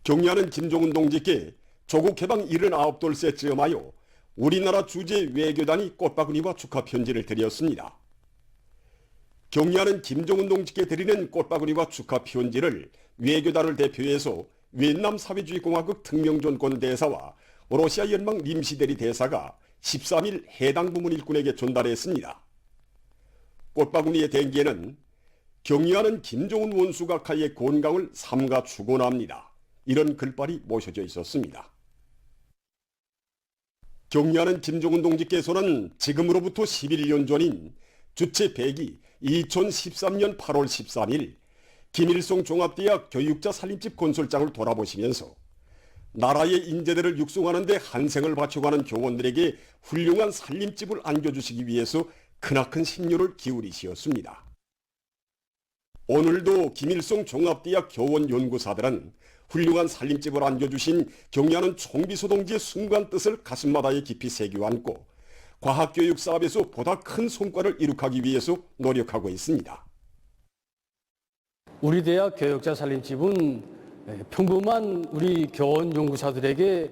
경리하는 김종운 동지께 조국 해방 79돌새 즈음하여 우리나라 주재 외교단이 꽃바구니와 축하 편지를 드렸습니다. 경리하는 김종운 동지께 드리는 꽃바구니와 축하 편지를 외교단을 대표해서 위et남 사회주의공화국 특명존권 대사와 러시아 연방 림시대리 대사가 13일 해당 부문 일꾼에게 전달했습니다. 꽃바구니의 댕기에는 경리하는 김종운 원수각하의 건강을 삼가 축원합니다. 이런 글발이 모셔져 있었습니다. 경리하는 김종운 동지께서는 지금으로부터 11년 전인 주체 100이 2013년 8월 13일 김일성 종합대학 교육자 살림집 건설장을 돌아보시면서 나라의 인재들을 육성하는 데 한생을 바쳐가는 교원들에게 훌륭한 살림집을 안겨주시기 위해서 크나큰 심려를 기울이시었습니다. 오늘도 김일성 종합대학 교원 연구사들은 훌륭한 살림집을 안겨주신 경리하는 총비서 동지의 숭고한 뜻을 가슴마다에 깊이 새겨 안고 과학교육 사업에서 보다 큰 성과를 이룩하기 위해서 노력하고 있습니다. 우리 대학 교육자 살림집은 평범한 우리 교원 연구사들에게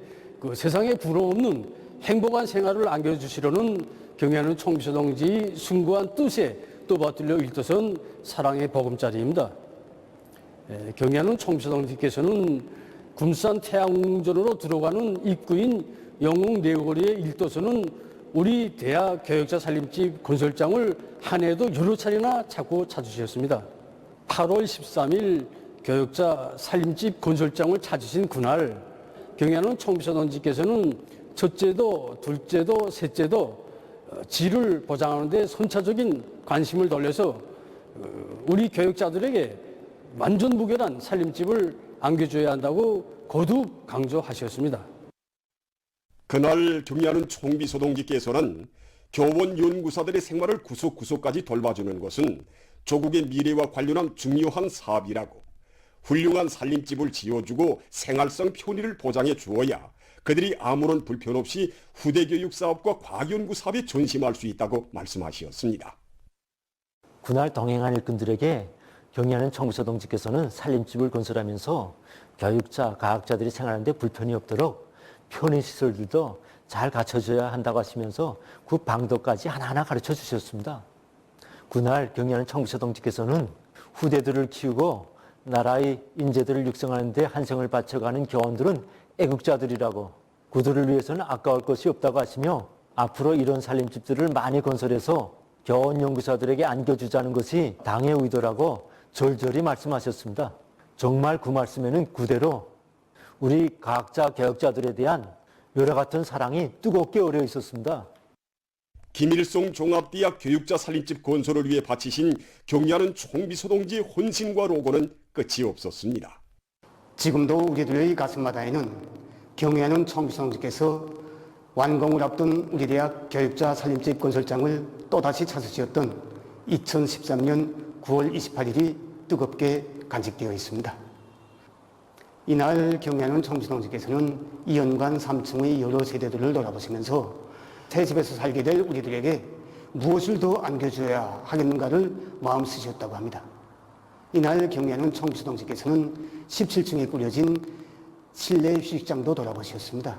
세상에 부러움없는 행복한 생활을 안겨주시려는 경리하는 총비서 동지의 숭고한 뜻에 또받들려 일뜻은 사랑의 보금자리입니다. 경리하는 총비서 동지께서는 군산 태양궁전으로 들어가는 입구인 영웅 내거리의 일도선은 우리 대학 교육자 살림집 건설장을 한 해에도 여러 차례나 자꾸 찾으셨습니다. 8월 13일 교육자 살림집 건설장을 찾으신 그날 경리하는 총비서 동지께서는 첫째도 둘째도 셋째도 질을 보장하는 데 선차적인 관심을 돌려서 우리 교육자들에게 완전 무결한 살림집을 안겨줘야 한다고 거듭 강조하셨습니다. 그날 경리하는 총비서 동지께서는 교원 연구사들의 생활을 구석구석까지 돌봐주는 것은 조국의 미래와 관련한 중요한 사업이라고 훌륭한 살림집을 지어주고 생활성 편의를 보장해 주어야 그들이 아무런 불편 없이 후대 교육 사업과 과학연구 사업에 전심할 수 있다고 말씀하셨습니다. 그날 동행한 일꾼들에게 경리하는 총비서 동지께서는 살림집을 건설하면서 교육자, 과학자들이 생활하는 데 불편이 없도록 편의시설들도 잘 갖춰져야 한다고 하시면서 그 방도까지 하나하나 가르쳐 주셨습니다. 그날 경리하는 총비서 동지께서는 후대들을 키우고 나라의 인재들을 육성하는 데 한생을 바쳐가는 교원들은 애국자들이라고 그들을 위해서는 아까울 것이 없다고 하시며 앞으로 이런 살림집들을 많이 건설해서 교원 연구사들에게 안겨주자는 것이 당의 의도라고 절절히 말씀하셨습니다. 정말 그 말씀에는 그대로 우리 과학자, 교육자들에 대한 여러 같은 사랑이 뜨겁게 어려 있었습니다. 김일성 종합대학 교육자 살림집 건설을 위해 바치신 경리하는 총비서 동지의 헌신과 로고는 끝이 없었습니다. 지금도 우리들의 가슴마다에는 경리하는 총비서 동지께서 완공을 앞둔 우리 대학 교육자 살림집 건설장을 또다시 찾으셨던 2013년 9월 28일이 뜨겁게 간직되어 있습니다. 이날 경리하는 총비서 동지께서는 이연관 3층의 여러 세대들을 돌아보시면서 새 집에서 살게 될 우리들에게 무엇을 더 안겨줘야 하겠는가를 마음 쓰셨다고 합니다. 이날 경리하는 총비서 동지께서는 17층에 꾸려진 실내 휴식장도 돌아보셨습니다.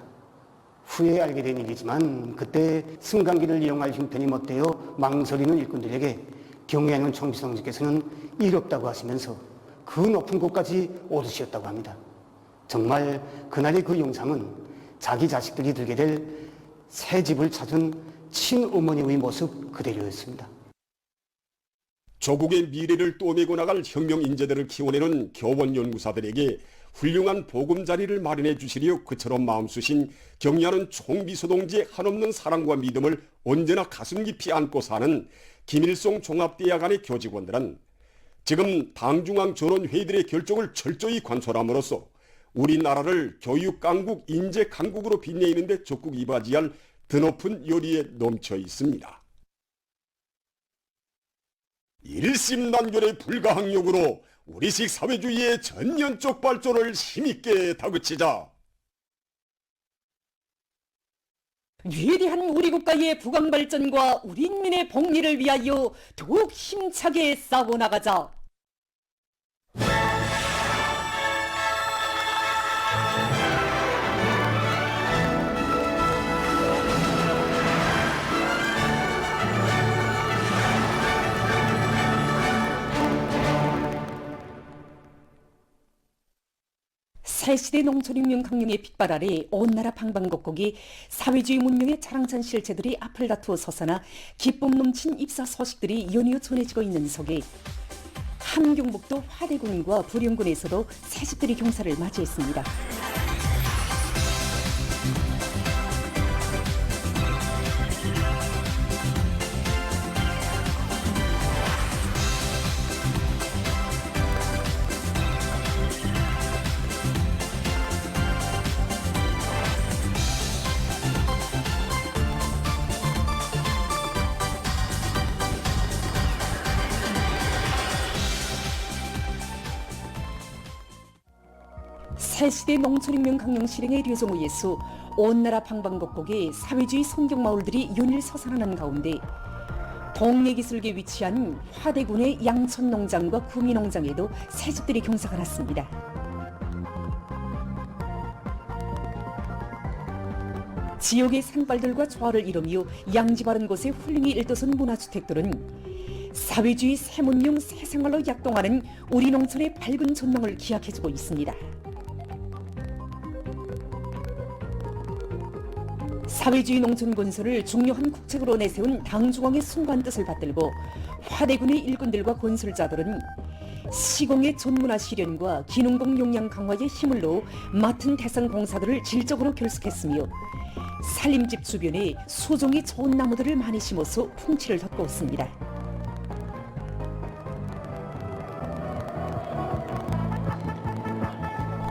후에 알게 된 일이지만 그때 승강기를 이용할 형편이 못되어 망설이는 일꾼들에게 경리하는 총비서 동지께서는 일 없다고 하시면서 그 높은 곳까지 오르셨다고 합니다. 정말 그날의 그 영상은 자기 자식들이 들게 될 새 집을 찾은 친어머니의 모습 그대로였습니다. 조국의 미래를 떠내고 나갈 혁명 인재들을 키워내는 교원 연구사들에게 훌륭한 보금자리를 마련해 주시려 그처럼 마음 쓰신 경리하는 총비서 동지의 한없는 사랑과 믿음을 언제나 가슴 깊이 안고 사는 김일성 종합대학 안의 교직원들은 지금 당중앙 전원회의들의 결정을 철저히 관철함으로써 우리나라를 교육강국, 인재강국으로 빛내는 데 적극 이바지할 드높은 열의에 넘쳐 있습니다. 일심단결의 불가항력으로 우리식 사회주의의 전면적 발전을 힘있게 다그치자. 위대한 우리 국가의 부강 발전과 우리 인민의 복리를 위하여 더욱 힘차게 싸워나가자. 새시대 농촌혁명 강령의 빛발 아래 온 나라 방방곡곡이 사회주의 문명의 자랑찬 실체들이 앞을 다투어 솟아나 기쁨 넘친 입사 소식들이 연이어 전해지고 있는 속에 함경북도 화대군과 부령군에서도 새집들이 경사를 맞이했습니다. 새시대 농촌혁명 강령 실행의 류성우에서 온 나라 방방곡곡에 사회주의 성경마을들이 연일 서산하는 가운데 동래기슭에 위치한 화대군의 양천농장과 구미농장에도 새집들이 경사가 났습니다. 지역의 산발들과 조화를 이루며 양지 바른 곳에 훌륭히 일도선 문화주택들은 사회주의 새문명 새생활로 약동하는 우리 농촌의 밝은 전망을 기약해주고 있습니다. 사회주의 농촌 건설을 중요한 국책으로 내세운 당중앙의 숭고한 뜻을 받들고 화대군의 일꾼들과 건설자들은 시공의 전문화 실현과 기능공 용량 강화에 힘을 넣어 맡은 대상 공사들을 질적으로 결속했으며 살림집 주변에 소종이 좋은 나무들을 많이 심어서 풍치를 돋구었습니다.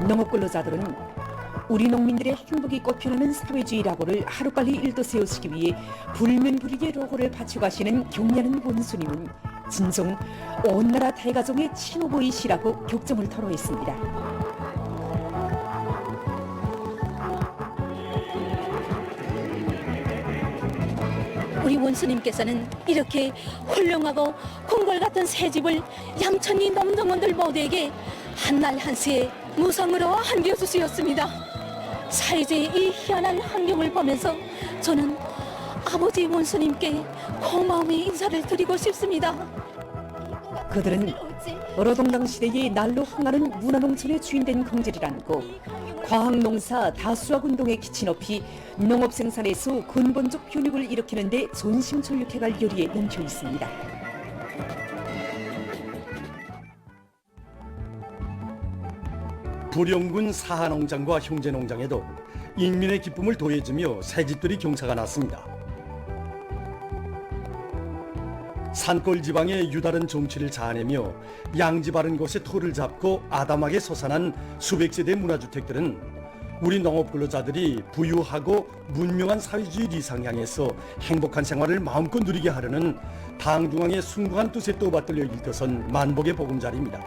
농업근로자들은 우리 농민들의 행복이 꽃피우는 사회주의라고를 하루빨리 일도세우시기 위해 불면불이의 로고를 바치고 하시는 경례하는 원수님은 진정 온 나라 대가족의 친오보이시라고 격정을 토로했습니다. 우리 원수님께서는 이렇게 훌륭하고 궁궐 같은 새 집을 양천리 농정원들 모두에게 한날 한시에 무상으로 안겨주시었습니다. 사회주의 이 희한한 환경을 보면서 저는 아버지 원수님께 고마움의 인사를 드리고 싶습니다. 그들은 어로동당 시대의 날로 흥하는 문화농촌의 주인된 긍지를 안고 과학농사 다수학 운동에 기치 높이 농업 생산에서 근본적 효력을 일으키는 데 전심전력해갈 열의에 넘쳐 있습니다. 부령군 사하농장과 형제농장에도 인민의 기쁨을 도해주며 새집들이 경사가 났습니다. 산골 지방의 유다른 정취를 자아내며 양지 바른 곳에 토를 잡고 아담하게 솟아난 수백 세대 문화주택들은 우리 농업근로자들이 부유하고 문명한 사회주의 리상 향해서 행복한 생활을 마음껏 누리게 하려는 당중앙의 숭고한 뜻에 떠받들려 일떠선 만복의 보금자리입니다.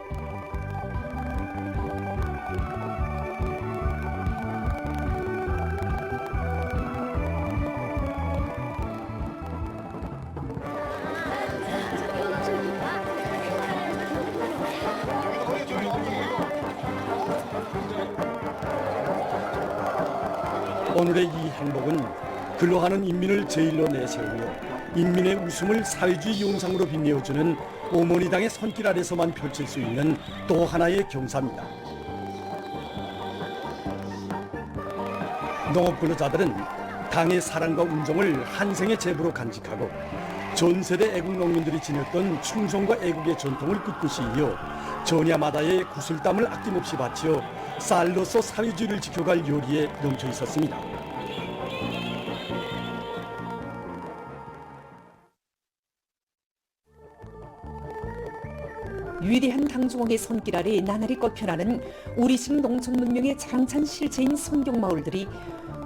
오늘의 이 행복은 근로하는 인민을 제일로 내세우며 인민의 웃음을 사회주의 용상으로 빛내어주는 어머니당의 손길 아래서만 펼칠 수 있는 또 하나의 경사입니다. 농업근로자들은 당의 사랑과 운정을 한생의 제부로 간직하고 전세대 애국 농민들이 지녔던 충성과 애국의 전통을 꿋꿋이 이어 전야마다의 구슬땀을 아낌없이 바치어 쌀로서 사회주의를 지켜갈 요리에 넘쳐 있었습니다. 위대한 당중앙의 손길 아래 나날이 꽃펴나는 우리식 농촌 문명의 자랑찬 실체인 손경마을들이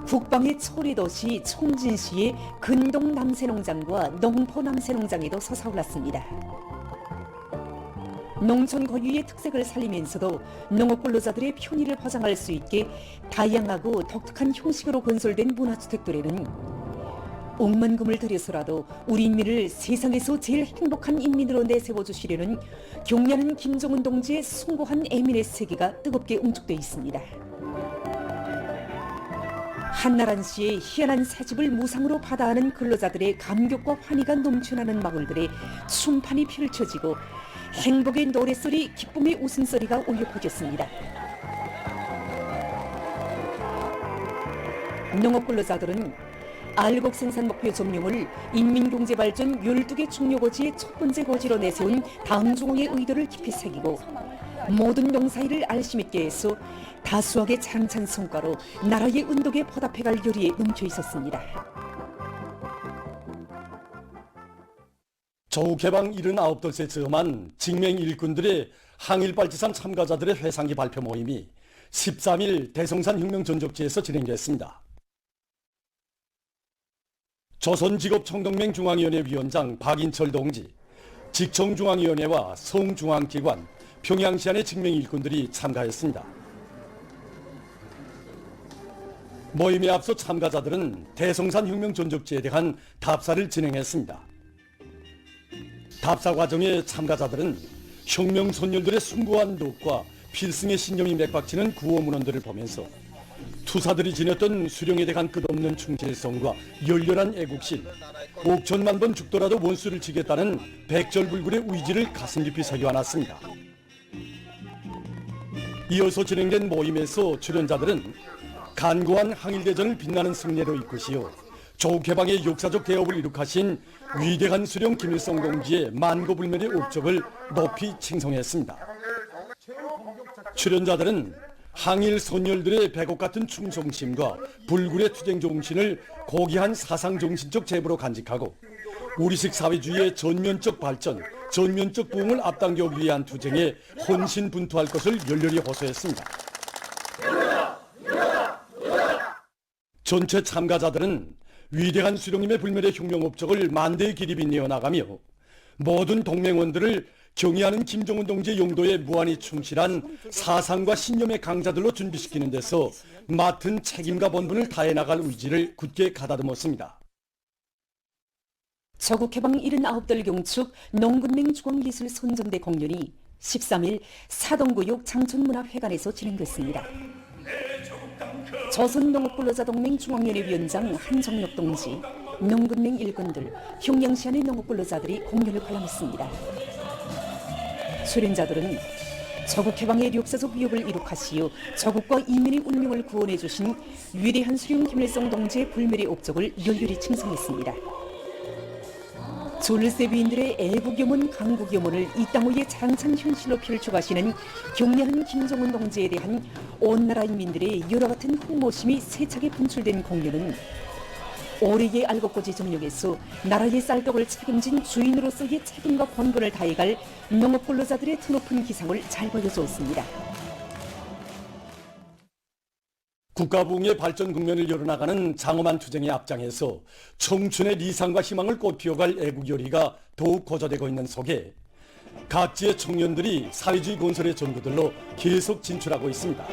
북방의 초리도시 총진시의 근동 남새농장과 농포 남새농장에도 솟아올랐습니다. 농촌 고유의 특색을 살리면서도 농업근로자들의 편의를 보장할 수 있게 다양하고 독특한 형식으로 건설된 문화주택들에는 억만금을 들여서라도 우리 인민을 세상에서 제일 행복한 인민으로 내세워주시려는 경례하는 김정은 동지의 숭고한 애민의 세계가 뜨겁게 응축되어 있습니다. 한날 한시에 희한한 새집을 무상으로 받아하는 근로자들의 감격과 환희가 넘쳐나는 마을들에 춤판이 펼쳐지고 행복의 노랫소리, 기쁨의 웃음소리가 울려 퍼졌습니다. 농업근로자들은 알곡 생산 목표 점령을 인민경제발전 12개 중요고지의 첫 번째 고지로 내세운 당중앙의 의도를 깊이 새기고 모든 농사일을 알심 있게 해서 다수하게 장찬 성과로 나라의 운동에 보답해갈 열의에 넘쳐 있었습니다. 조국 개방 79돌세 즈음한 직맹 일꾼들의 항일발지산 참가자들의 회상기 발표 모임이 13일 대성산 혁명전적지에서 진행됐습니다. 조선직업총동맹 중앙위원회 위원장 박인철 동지, 직청중앙위원회와 성중앙기관, 평양시안의 직맹 일꾼들이 참가했습니다. 모임에 앞서 참가자들은 대성산 혁명전적지에 대한 답사를 진행했습니다. 답사 과정에 참가자들은 혁명 선열들의 숭고한 덕과 필승의 신념이 맥박치는 구호문헌들을 보면서 투사들이 지녔던 수령에 대한 끝없는 충실성과 열렬한 애국심, 옥천만 번 죽더라도 원수를 지겠다는 백절불굴의 의지를 가슴 깊이 새겨안았습니다. 이어서 진행된 모임에서 출연자들은 간고한 항일대전을 빛나는 승리로 이끄시어 조국 개방의 역사적 대업을 이룩하신 위대한 수령 김일성 동지의 만고불멸의 업적을 높이 칭송했습니다. 출연자들은 항일 선열들의 백옥 같은 충성심과 불굴의 투쟁 정신을 고귀한 사상 정신적 제부로 간직하고 우리식 사회주의의 전면적 발전, 전면적 부흥을 앞당기기 위한 투쟁에 혼신분투할 것을 열렬히 호소했습니다. 전체 참가자들은 위대한 수령님의 불멸의 혁명 업적을 만대의 길이 빛내어 나가며 모든 동맹원들을 경의하는 김정은 동지의 용도에 무한히 충실한 사상과 신념의 강자들로 준비시키는 데서 맡은 책임과 본분을 다해 나갈 의지를 굳게 가다듬었습니다. 조국해방 79돌 경축 농군맹 중앙예술 선정대 공연이 13일 사동구역 장천문화회관에서 진행됐습니다. 조선농업근로자동맹 중앙위원회 위원장 한정혁 동지, 농군맹 일꾼들, 평양시안의 농업근로자들이 공연을 관람했습니다. 출연자들은 조국해방의 역사적 위협을 이룩하시어 조국과 이민의 운명을 구원해 주신 위대한 수령 김일성 동지의 불멸의 업적을 열렬히 칭송했습니다. 졸세비인들의 애국염원, 강국염원을 이 땅 위에 장찬 현실로 펼쳐가시는 경례하는 김정은 동지에 대한 온 나라 인민들의 여러 같은 홍모심이 세차게 분출된 공연은 오래의 알곡고지 점령에서 나라의 쌀떡을 책임진 주인으로서의 책임과 권분을 다해갈 농업근로자들의 드높은 기상을 잘 보여주었습니다. 국가부흥의 발전 국면을 열어나가는 장엄한 투쟁의 앞장에서 청춘의 리상과 희망을 꽃피워갈 애국열의가 더욱 고조되고 있는 속에 각지의 청년들이 사회주의 건설의 전구들로 계속 진출하고 있습니다.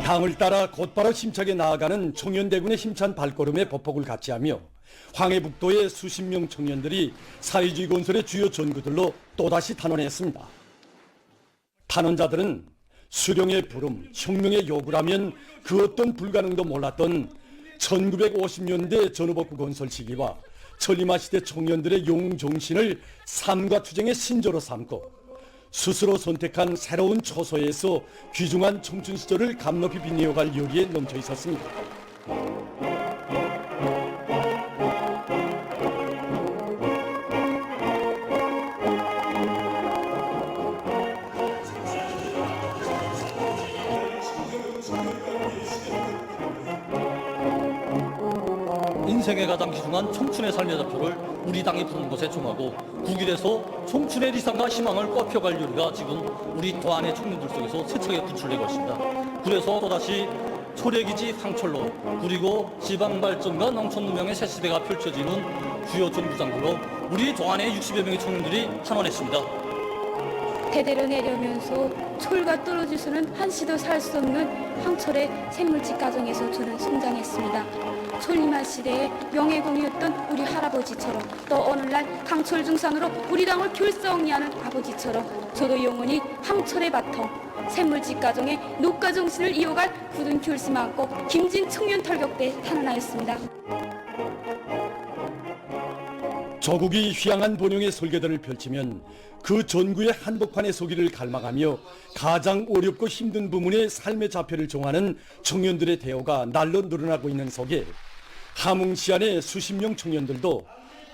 당을 따라 곧바로 힘차게 나아가는 청년대군의 힘찬 발걸음에 보폭을 같이하며 황해북도의 수십 명 청년들이 사회주의 건설의 주요 전구들로 또다시 탄원했습니다. 탄원자들은 수령의 부름, 혁명의 요구라면 그 어떤 불가능도 몰랐던 1950년대 전후복구 건설 시기와 천리마 시대 청년들의 영웅 정신을 삶과 투쟁의 신조로 삼고 스스로 선택한 새로운 초소에서 귀중한 청춘 시절을 감높이 빛내어갈 열의에 넘쳐 있었습니다. 인생의 가장 귀중한 청춘의 삶의 좌표를 우리 당이 푸는 것에 정하고 국일에서 청춘의 리상과 희망을 꽃펴갈 열의가 지금 우리 도안의 청년들 속에서 세차게 분출되고 있습니다. 그래서 또다시 초래기지 황철로 그리고 지방발전과 농촌문명의 새 시대가 펼쳐지는 주요 전구장구로 우리 도안의 60여 명의 청년들이 탄원했습니다. 대대로 내려오면서 철과 떨어져서는 한시도 살 수 없는 황철의 생물직 가정에서 저는 성장했습니다. 천리마 시대의 명예공이었던 우리 할아버지처럼 또 오늘날 강철 중상으로 우리 당을 결성이하는 아버지처럼 저도 영원히 황철의 바통 샘물집 가정의 녹가 정신을 이어갈 굳은 결심 안고 김진 청년 탈격대에 탄원하였습니다. 조국이 휘황한 본영의 설계도를 펼치면 그 전구의 한복판에 서기를 갈망하며 가장 어렵고 힘든 부문의 삶의 좌표를 정하는 청년들의 대우가 날로 늘어나고 있는 속에 함흥시 안의 수십 명 청년들도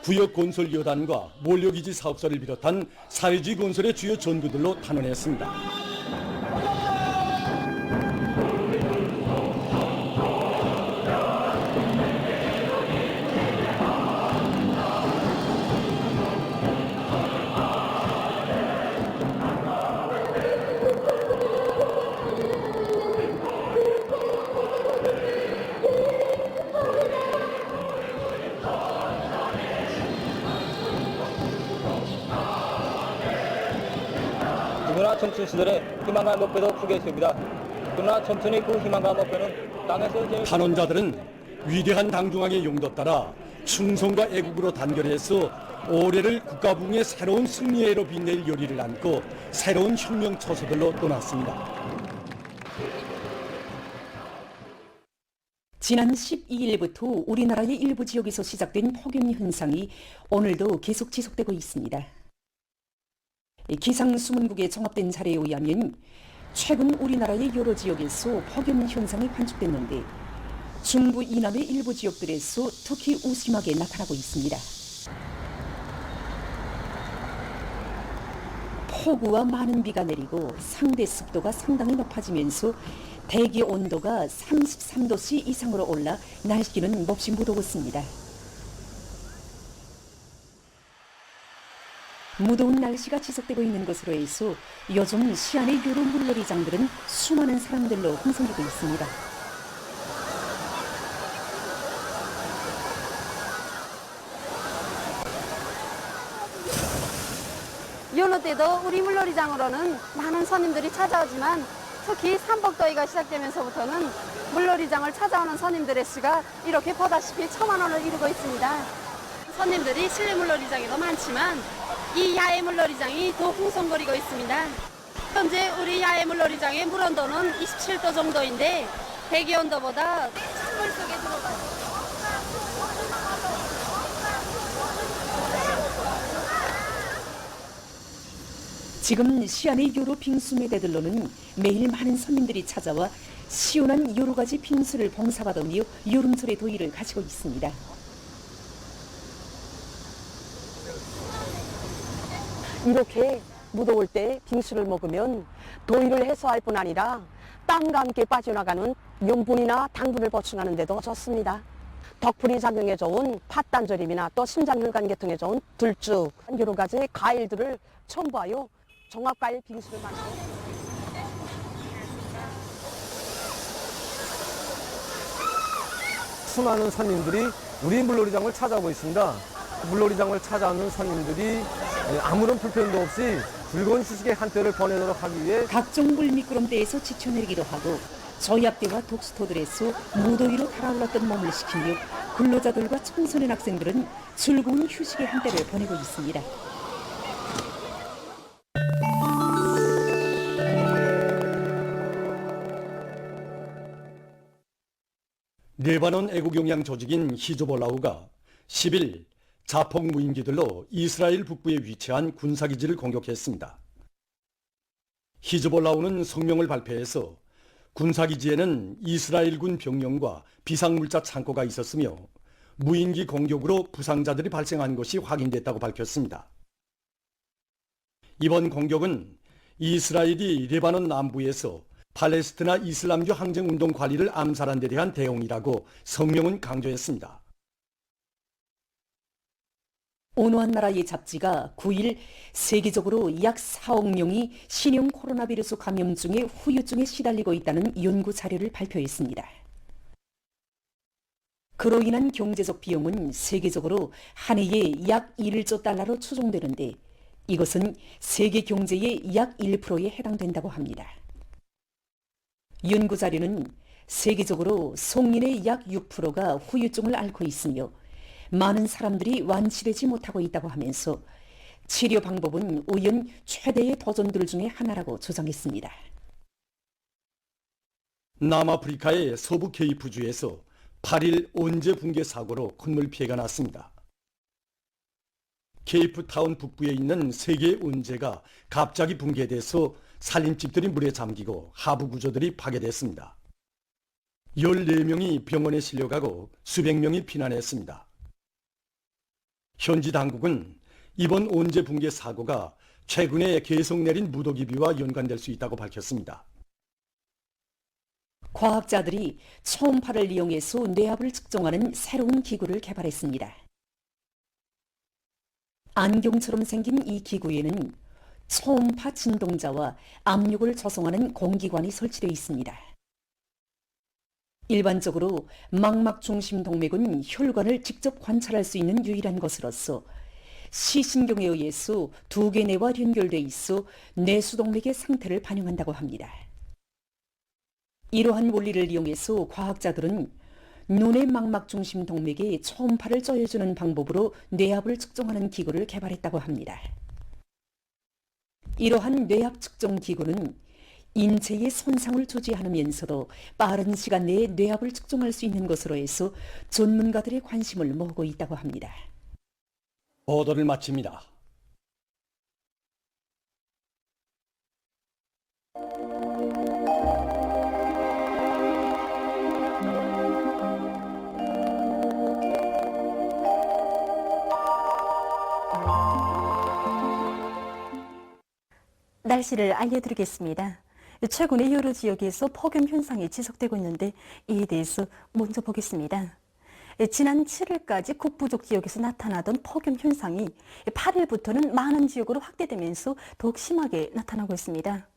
구역 건설 여단과 몰려기지 사업소를 비롯한 사회주의 건설의 주요 전구들로 탄원했습니다. 누구나 청춘 시절에 희망과 목표도 포기했습니다. 그러나 청춘의 그 희망과 목표는 땅에서 제일 탄원자들은 위대한 당중앙의 용도 따라 충성과 애국으로 단결해서 올해를 국가부흥의 새로운 승리의 해로 빛낼 요리를 안고 새로운 혁명 처소들로 떠났습니다. 지난 12일부터 우리나라의 일부 지역에서 시작된 폭염 현상이 오늘도 계속 지속되고 있습니다. 기상수문국의 종합된 자료에 의하면 최근 우리나라의 여러 지역에서 폭염 현상이 관측됐는데 중부 이남의 일부 지역들에서 특히 우심하게 나타나고 있습니다. 폭우와 많은 비가 내리고 상대 습도가 상당히 높아지면서 대기 온도가 33도씨 이상으로 올라 날씨는 몹시 무더웠습니다. 무더운 날씨가 지속되고 있는 것으로 해서 요즘 시안의 여러 물놀이장들은 수많은 사람들로 흥성되고 있습니다. 여느 때도 우리 물놀이장으로는 많은 손님들이 찾아오지만 특히 삼복더위가 시작되면서부터는 물놀이장을 찾아오는 손님들의 수가 이렇게 보다시피 1000만 원을 이루고 있습니다. 손님들이 실내 물놀이장에도 많지만 이 야외 물놀이장이 더 풍성거리고 있습니다. 현재 우리 야외 물놀이장의 물 온도는 27도 정도인데 대기 온도보다 찬물 속에 들어가서 지금 시안의 여러 빙수 매대들로는 매일 많은 손님들이 찾아와 시원한 여러 가지 빙수를 봉사받으며 여름철의 더위를 가지고 있습니다. 이렇게 무더울 때 빙수를 먹으면 더위를 해소할 뿐 아니라 땀과 함께 빠져나가는 염분이나 당분을 보충하는 데도 좋습니다. 덕분이 작용에 좋은 팥단절임이나 또 심장혈관 계통에 좋은 들쭉 여러 가지 과일들을 첨부하여 종합과일 빙수를 만들고 수많은 손님들이 우리 물놀이장을 찾아오고 있습니다. 물놀이장을 찾아오는 손님들이 아무런 불편도 없이 즐거운 휴식의 한때를 보내도록 하기 위해 각종 물미끄럼대에서 지쳐내리기도 하고 저약대와 독스토들에서 무더위로 달아올랐던 몸을 식히며 근로자들과 청소년 학생들은 즐거운 휴식의 한때를 보내고 있습니다. 레바논 애국영양 조직인 히즈볼라흐가 10일 자폭 무인기들로 이스라엘 북부에 위치한 군사기지를 공격했습니다. 히즈볼라흐는 성명을 발표해서 군사기지에는 이스라엘군 병력과 비상물자 창고가 있었으며 무인기 공격으로 부상자들이 발생한 것이 확인됐다고 밝혔습니다. 이번 공격은 이스라엘이 레바논 남부에서 팔레스티나 이슬람교 항쟁운동 관리를 암살한 데 대한 대응이라고 성명은 강조했습니다. 어느 한 나라의 잡지가 9일 세계적으로 약 4억 명이 신형 코로나 바이러스 감염 중에 후유증에 시달리고 있다는 연구 자료를 발표했습니다. 그로 인한 경제적 비용은 세계적으로 한 해에 약 1조 달러로 추정되는데 이것은 세계 경제의 약 1%에 해당된다고 합니다. 연구 자료는 세계적으로 성인의 약 6%가 후유증을 앓고 있으며 많은 사람들이 완치되지 못하고 있다고 하면서 치료 방법은 우연 최대의 도전들 중에 하나라고 주장했습니다. 남아프리카의 서부 케이프주에서 8일 온제 붕괴 사고로 큰 피해가 났습니다. 케이프타운 북부에 있는 3개의 온제가 갑자기 붕괴돼서 살림집들이 물에 잠기고 하부 구조들이 파괴됐습니다. 14명이 병원에 실려가고 수백 명이 피난했습니다. 현지 당국은 이번 온제 붕괴 사고가 최근에 계속 내린 무더기 비와 연관될 수 있다고 밝혔습니다. 과학자들이 초음파를 이용해서 뇌압을 측정하는 새로운 기구를 개발했습니다. 안경처럼 생긴 이 기구에는 초음파 진동자와 압력을 조성하는 공기관이 설치되어 있습니다. 일반적으로 망막 중심 동맥은 혈관을 직접 관찰할 수 있는 유일한 것으로서 시신경에 의해서 두 개 뇌와 연결돼 있어 뇌수동맥의 상태를 반영한다고 합니다. 이러한 원리를 이용해서 과학자들은 눈의 망막 중심 동맥에 초음파를 쪼여주는 방법으로 뇌압을 측정하는 기구를 개발했다고 합니다. 이러한 뇌압 측정 기구는 인체의 손상을 주지 않으면서도 빠른 시간 내에 뇌압을 측정할 수 있는 것으로 해서 전문가들의 관심을 모으고 있다고 합니다. 보도를 마칩니다. 날씨를 알려드리겠습니다. 최근에 여러 지역에서 폭염 현상이 지속되고 있는데 이에 대해서 먼저 보겠습니다. 지난 7일까지 북부족 지역에서 나타나던 폭염 현상이 8일부터는 많은 지역으로 확대되면서 더욱 심하게 나타나고 있습니다.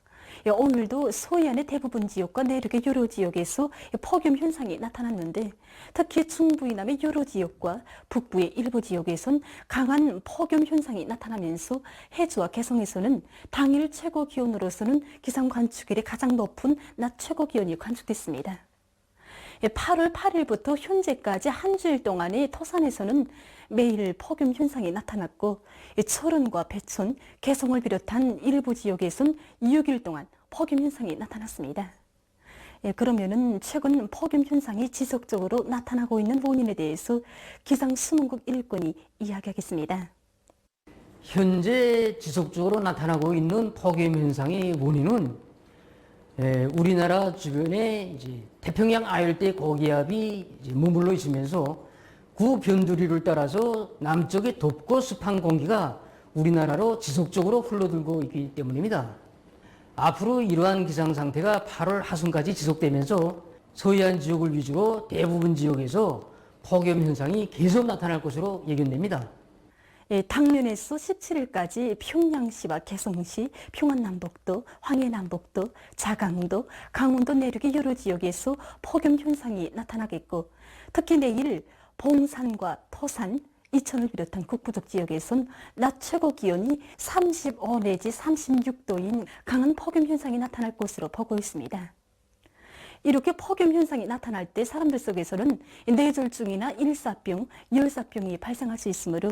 오늘도 서해안의 대부분 지역과 내륙의 여러 지역에서 폭염 현상이 나타났는데 특히 중부 이남의 여러 지역과 북부의 일부 지역에선 강한 폭염 현상이 나타나면서 해주와 개성에서는 당일 최고 기온으로서는 기상 관측일에 가장 높은 낮 최고 기온이 관측됐습니다. 8월 8일부터 현재까지 한 주일 동안의 토산에서는 매일 폭염 현상이 나타났고 철원과 배천, 개성을 비롯한 일부 지역에선 6일 동안 폭염 현상이 나타났습니다. 그러면은 최근 폭염 현상이 지속적으로 나타나고 있는 원인에 대해서 기상수문국 일꾼이 이야기하겠습니다. 현재 지속적으로 나타나고 있는 폭염 현상의 원인은 우리나라 주변에 이제 태평양 아열대 고기압이 이제 머물러 있으면서 구 변두리를 따라서 남쪽의 덥고 습한 공기가 우리나라로 지속적으로 흘러들고 있기 때문입니다. 앞으로 이러한 기상 상태가 8월 하순까지 지속되면서 서해안 지역을 위주로 대부분 지역에서 폭염 현상이 계속 나타날 것으로 예견됩니다. 당면에서 17일까지 평양시와 개성시, 평안남북도, 황해남북도, 자강도, 강원도 내륙의 여러 지역에서 폭염 현상이 나타나겠고 특히 내일 봉산과 토산, 이천을 비롯한 북부족 지역에선 낮 최고 기온이 35 내지 36도인 강한 폭염 현상이 나타날 것으로 보고 있습니다. 이렇게 폭염 현상이 나타날 때 사람들 속에서는 뇌졸중이나 일사병, 열사병이 발생할 수 있으므로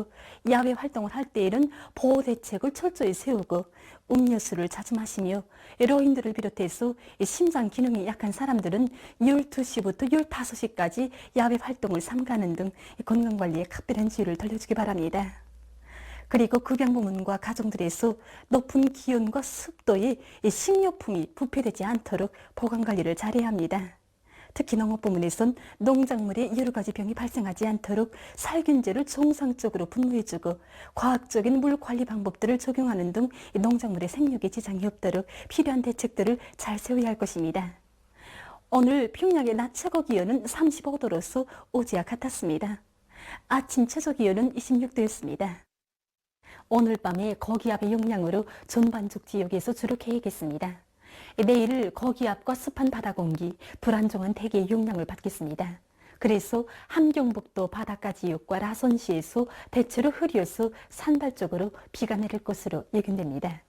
야외 활동을 할 때에는 보호 대책을 철저히 세우고 음료수를 자주 마시며 노인들을 비롯해서 심장 기능이 약한 사람들은 12시부터 15시까지 야외 활동을 삼가는 등 건강관리에 각별한 주의를 돌려주기 바랍니다. 그리고 급양부문과 가정들에서 높은 기온과 습도에 식료품이 부패되지 않도록 보관관리를 잘해야 합니다. 특히 농업부문에선 농작물에 여러 가지 병이 발생하지 않도록 살균제를 정상적으로 분무해주고 과학적인 물 관리 방법들을 적용하는 등 농작물의 생육에 지장이 없도록 필요한 대책들을 잘 세워야 할 것입니다. 오늘 평양의 낮 최고 기온은 35도로서 어제와 같았습니다. 아침 최저 기온은 26도였습니다. 오늘 밤에 고기압의 영향으로 전반적 지역에서 주로 개겠습니다. 내일 고기압과 습한 바다 공기, 불안정한 대기의 영향을 받겠습니다. 그래서 함경북도 바닷가 지역과 라선시에서 대체로 흐려서 산발적으로 비가 내릴 것으로 예견됩니다.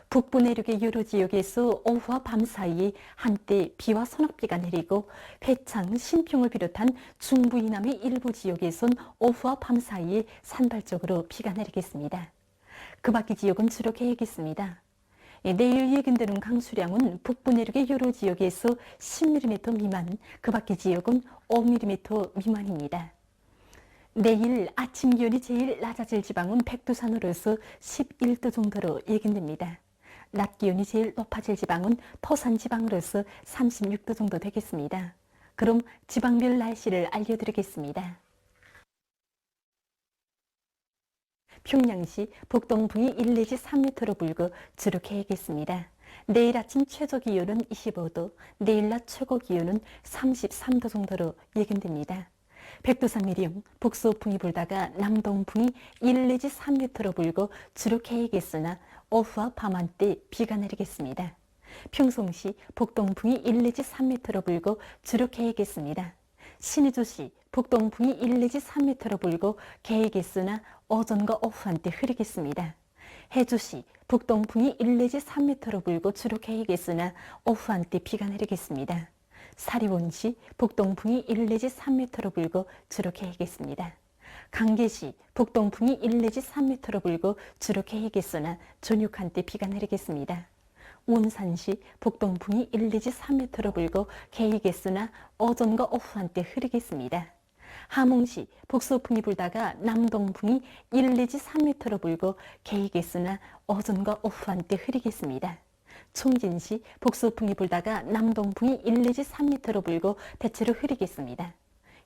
북부 내륙의 여러 지역에서 오후와 밤 사이에 한때 비와 소낙비가 내리고 회창, 신평을 비롯한 중부 이남의 일부 지역에선 오후와 밤 사이에 산발적으로 비가 내리겠습니다. 그 밖의 지역은 주로 개겠습니다. 내일 예견되는 강수량은 북부 내륙의 여러 지역에서 10mm 미만, 그 밖의 지역은 5mm 미만입니다. 내일 아침 기온이 제일 낮아질 지방은 백두산으로서 11도 정도로 예견됩니다. 낮 기온이 제일 높아질 지방은 토산 지방으로서 36도 정도 되겠습니다. 그럼 지방별 날씨를 알려드리겠습니다. 평양시 북동풍이 1 내지 3m로 불고 주로 개겠습니다. 내일 아침 최저 기온은 25도, 내일 낮 최고 기온은 33도 정도로 예견됩니다. 백두산 미령 북서풍이 불다가 남동풍이 1 내지 3m로 불고 주로 개겠으나 오후와 밤한때 비가 내리겠습니다. 평송시 북동풍이 1 내지 3m로 불고 주로 개겠습니다. 신의주시 북동풍이 1 내지 3m로 불고 개겠으나 오전과 오후 한때 흐리겠습니다. 해주시 북동풍이 1 내지 3m로 불고 주로 개겠으나 오후 한때 비가 내리겠습니다. 사리원시 북동풍이 1 내지 3m로 불고 주로 개겠습니다. 강계시 북동풍이 1 내지 3m로 불고 주로 개겠으나 저녁 한때 비가 내리겠습니다. 운산시 북동풍이 1 내지 3m로 불고 개겠으나 오전과 오후 한때 흐리겠습니다. 함흥시 북서풍이 불다가 남동풍이 1 내지 3m로 불고 개겠으나 오전과 오후 한때 흐리겠습니다. 총진시 북서풍이 불다가 남동풍이 1 내지 3m로 불고 대체로 흐리겠습니다.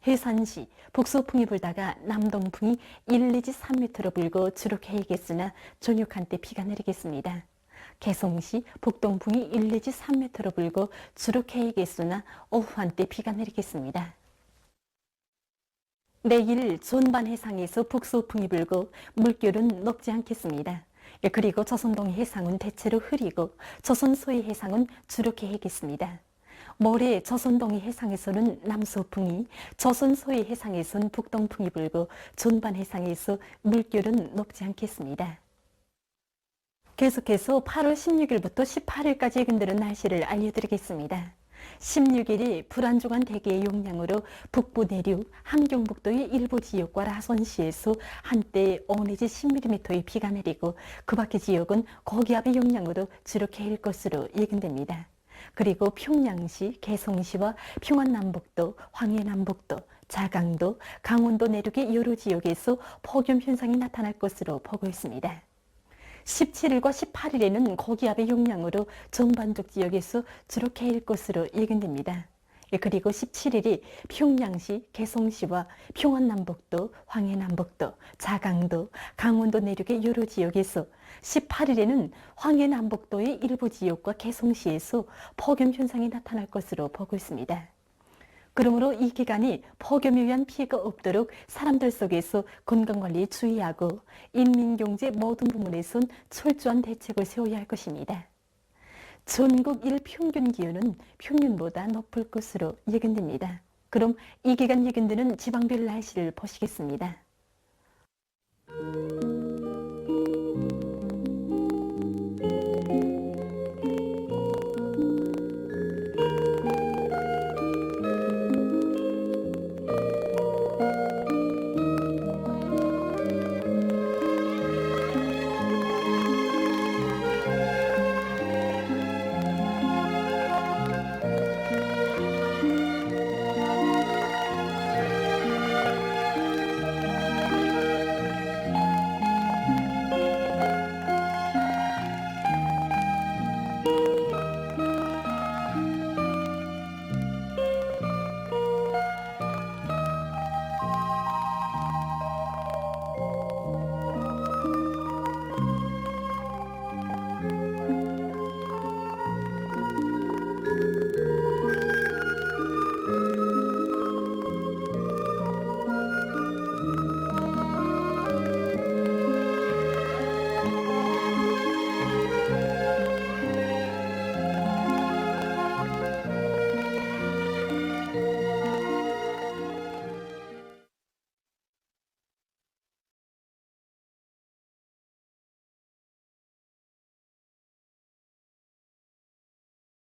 해산시 북서풍이 불다가 남동풍이 1 내지 3m로 불고 주로 개겠으나 저녁 한때 비가 내리겠습니다. 개성시 북동풍이 1 내지 3m로 불고 주로 개겠으나 오후 한때 비가 내리겠습니다. 내일 존반 해상에서 북서풍이 불고 물결은 높지 않겠습니다. 그리고 조선동 해상은 대체로 흐리고 조선서해 해상은 주로 개겠습니다. 모레 조선동해 해상에서는 남서풍이, 조선서해 해상에서는 북동풍이 불고 존반 해상에서 물결은 높지 않겠습니다. 계속해서 8월 16일부터 18일까지 예견되는 날씨를 알려드리겠습니다. 16일이 불안정한 대기의 영향으로 북부 내륙, 함경북도의 일부 지역과 라선시에서 한때 5 내지 10mm의 비가 내리고 그 밖의 지역은 고기압의 영향으로 주로 개일 것으로 예견됩니다. 그리고 평양시, 개성시와 평안남북도, 황해남북도, 자강도, 강원도 내륙의 여러 지역에서 폭염 현상이 나타날 것으로 보고 있습니다. 17일과 18일에는 고기압의 영향으로 전반적 지역에서 주로 개일 것으로 예견됩니다. 그리고 17일이 평양시, 개성시와 평안남북도, 황해남북도, 자강도, 강원도 내륙의 여러 지역에서 18일에는 황해남북도의 일부 지역과 개성시에서 폭염 현상이 나타날 것으로 보고 있습니다. 그러므로 이 기간이 폭염에 의한 피해가 없도록 사람들 속에서 건강관리에 주의하고 인민경제 모든 부문에선 철저한 대책을 세워야 할 것입니다. 전국 일평균 기온은 평년보다 높을 것으로 예견됩니다. 그럼 이 기간 예견되는 지방별 날씨를 보시겠습니다.